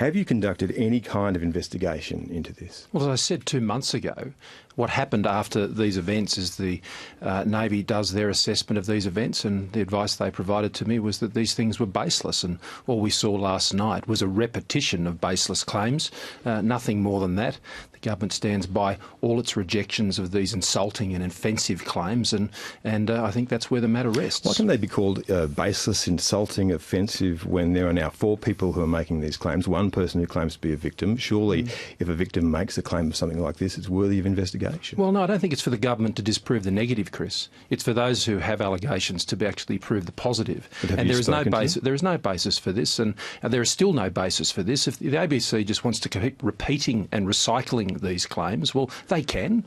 Have you conducted any kind of investigation into this? Well, as I said 2 months ago, what happened after these events is the Navy does their assessment of these events, and the advice they provided to me was that these things were baseless, and all we saw last night was a repetition of baseless claims, nothing more than that. The government stands by all its rejections of these insulting and offensive claims, and I think that's where the matter rests. Why can they be called baseless, insulting, offensive when there are now 4 people who are making these claims, one person who claims to be a victim? Surely if a victim makes a claim of something like this, it's worthy of investigation. Well, no, I don't think it's for the government to disprove the negative, Chris. It's for those who have allegations to actually prove the positive. And there is no basis for this, and there is still no basis for this. If the ABC just wants to keep repeating and recycling these claims, well, they can.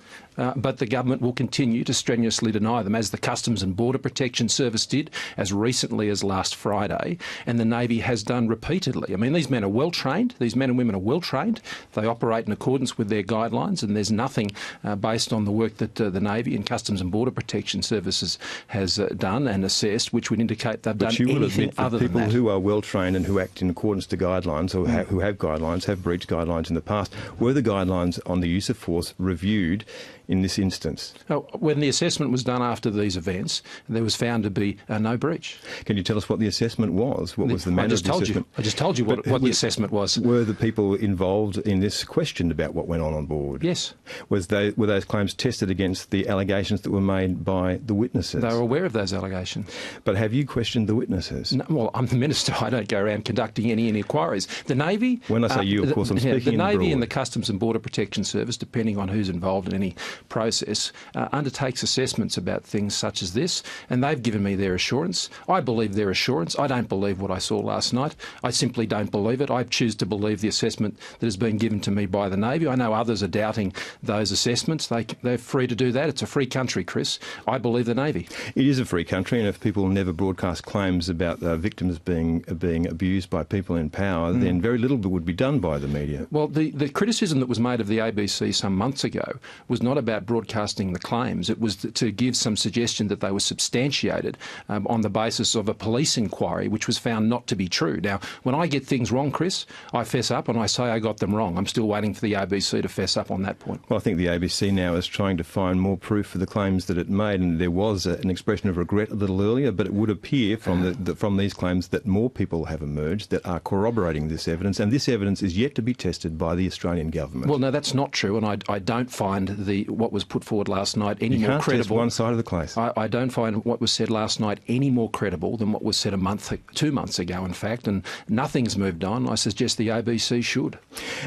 But the government will continue to strenuously deny them, as the Customs and Border Protection Service did as recently as last Friday, and the Navy has done repeatedly. I mean, these men are well trained. These men and women are well trained. They operate in accordance with their guidelines, and there's nothing based on the work that the Navy and Customs and Border Protection Services has done and assessed, which would indicate they've done anything other than that. People who are well trained and who act in accordance to guidelines, or who have guidelines, have breached guidelines in the past. Were the guidelines on the use of force reviewed in this instance? When the assessment was done after these events, there was found to be no breach. Can you tell us what the assessment was? What was the manner of the assessment? I just told you what the assessment was. Were the people involved in this questioned about what went on board? Yes. Were those claims tested against the allegations that were made by the witnesses? They were aware of those allegations. But have you questioned the witnesses? No, well, I'm the Minister. I don't go around conducting any inquiries. The Navy... When I say you, of course, I'm speaking the Navy abroad. and the Customs and Border Protection Service, depending on who's involved in any process, undertakes assessments about things such as this, and they've given me their assurance. I believe their assurance. I don't believe what I saw last night. I simply don't believe it. I choose to believe the assessment that has been given to me by the Navy. I know others are doubting those assessments. They're free to do that. It's a free country, Chris. I believe the Navy. It is a free country, and if people never broadcast claims about victims being abused by people in power, then very little would be done by the media. Well, the criticism that was made of the ABC some months ago was not about broadcasting the claims. It was to give some suggestion that they were substantiated on the basis of a police inquiry, which was found not to be true. Now, when I get things wrong, Chris, I fess up and I say I got them wrong. I'm still waiting for the ABC to fess up on that point. Well, I think the ABC now is trying to find more proof for the claims that it made, and there was an expression of regret a little earlier, but it would appear from these claims that more people have emerged that are corroborating this evidence, and this evidence is yet to be tested by the Australian government. Well, no, that's not true, and I don't find what was put forward last night any more credible. Test one side of the case. I don't find what was said last night any more credible than what was said 2 months ago, in fact, and nothing's moved on. I suggest the ABC should.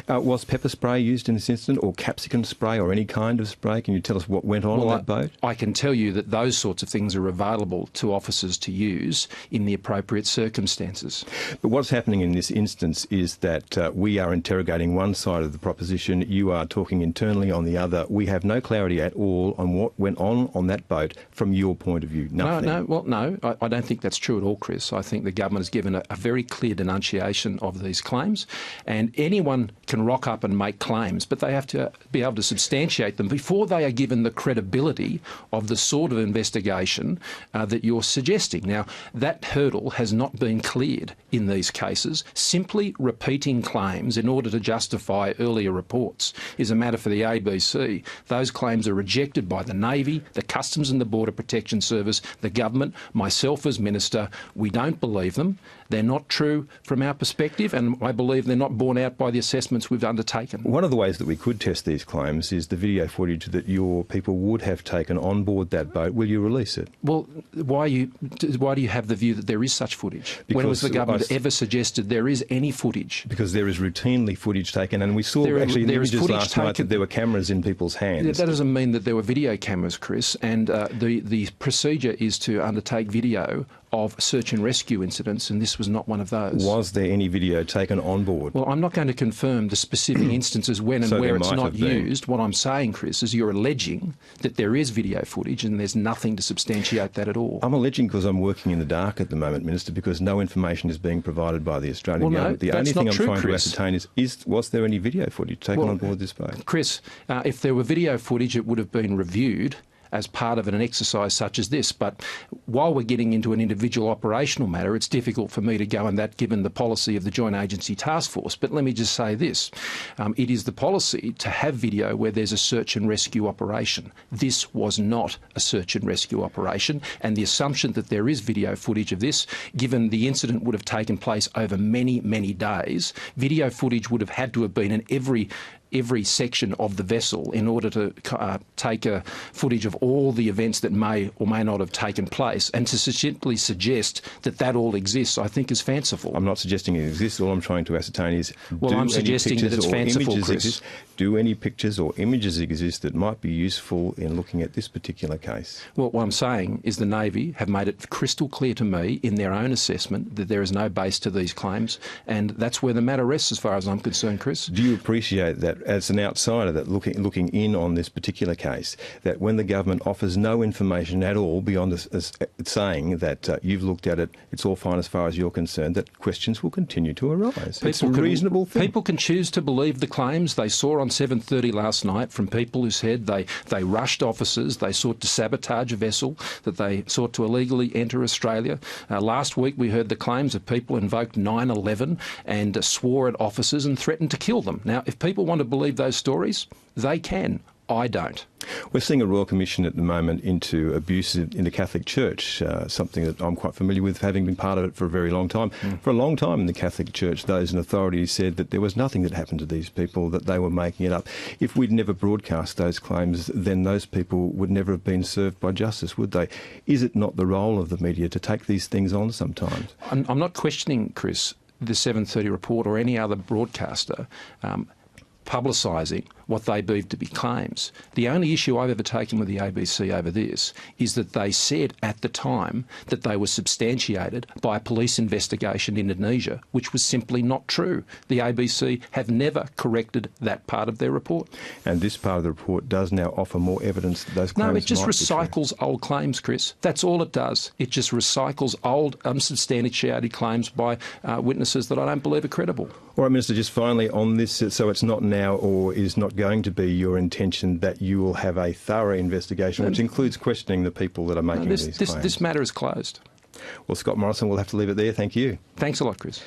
Was pepper spray used in this incident, or capsicum spray, or any kind of spray? Can you tell us what went on that boat? I can tell you that those sorts of things are available to officers to use in the appropriate circumstances. But what's happening in this instance is that we are interrogating one side of the proposition, you are talking internally on the other. We have no clarity at all on what went on that boat from your point of view. Nothing. No, I don't think that's true at all, Chris. I think the government has given a very clear denunciation of these claims, and anyone can rock up and make claims, but they have to be able to substantiate them before they are given the credibility of the sort of investigation that you're suggesting. Now, that hurdle has not been cleared in these cases. Simply repeating claims in order to justify earlier reports is a matter for the ABC. Those claims are rejected by the Navy, the Customs and the Border Protection Service, the government, myself as Minister. We don't believe them. They're not true from our perspective, and I believe they're not borne out by the assessments we've undertaken. One of the ways that we could test these claims is the video footage that your people would have taken on board that boat. Will you release it? Well, why do you have the view that there is such footage? Because when was the government ever suggested there is any footage? Because there is routinely footage taken, and we saw actually in the images last night that there were cameras in people's hands. That doesn't mean that there were video cameras, Chris, and the procedure is to undertake video of search and rescue incidents, and this was not one of those. Was there any video taken on board? Well, I'm not going to confirm the specific instances when and where it's not used. What I'm saying, Chris, is you're alleging that there is video footage and there's nothing to substantiate that at all. I'm alleging because I'm working in the dark at the moment, Minister, because no information is being provided by the Australian government. The only thing I'm trying to ascertain was there any video footage taken on board this boat? Chris, if there were video footage, it would have been reviewed as part of an exercise such as this. But while we're getting into an individual operational matter, it's difficult for me to go in that given the policy of the Joint Agency Task Force. But let me just say this. It is the policy to have video where there's a search and rescue operation. This was not a search and rescue operation, and the assumption that there is video footage of this, given the incident would have taken place over many, many days, video footage would have had to have been in every section of the vessel in order to take a footage of all the events that may or may not have taken place. And to simply suggest that that all exists, I think, is fanciful. I'm not suggesting it exists. All I'm trying to ascertain is, I'm suggesting that it's fanciful, Chris. Do any pictures or images exist that might be useful in looking at this particular case? Well, what I'm saying is the Navy have made it crystal clear to me in their own assessment that there is no base to these claims, and that's where the matter rests as far as I'm concerned, Chris. Do you appreciate that, as an outsider, that looking in on this particular case, that when the government offers no information at all beyond saying that you've looked at it, it's all fine as far as you're concerned, that questions will continue to arise? It's a reasonable thing. People can choose to believe the claims they saw on 7:30 last night from people who said they rushed officers, they sought to sabotage a vessel, that they sought to illegally enter Australia. Last week we heard the claims of people invoked 9/11 and swore at officers and threatened to kill them. Now, if people want to believe those stories, they can. I don't. We're seeing a Royal Commission at the moment into abuse in the Catholic Church, something that I'm quite familiar with, having been part of it for a very long time. For a long time in the Catholic Church, those in authority said that there was nothing that happened to these people, that they were making it up. If we'd never broadcast those claims, then those people would never have been served by justice, would they? Is it not the role of the media to take these things on sometimes? I'm not questioning, Chris, the 7:30 report or any other broadcaster publicising what they believe to be claims. The only issue I've ever taken with the ABC over this is that they said at the time that they were substantiated by a police investigation in Indonesia, which was simply not true. The ABC have never corrected that part of their report. And this part of the report does now offer more evidence that those claims No, it just might be recycles old claims, Chris. That's all it does. It just recycles old, unsubstantiated claims by witnesses that I don't believe are credible. All right, Minister, just finally on this, so it's not now or is not going to be your intention that you will have a thorough investigation, which includes questioning the people that are making these claims? This matter is closed. Well, Scott Morrison, we'll have to leave it there. Thank you. Thanks a lot, Chris.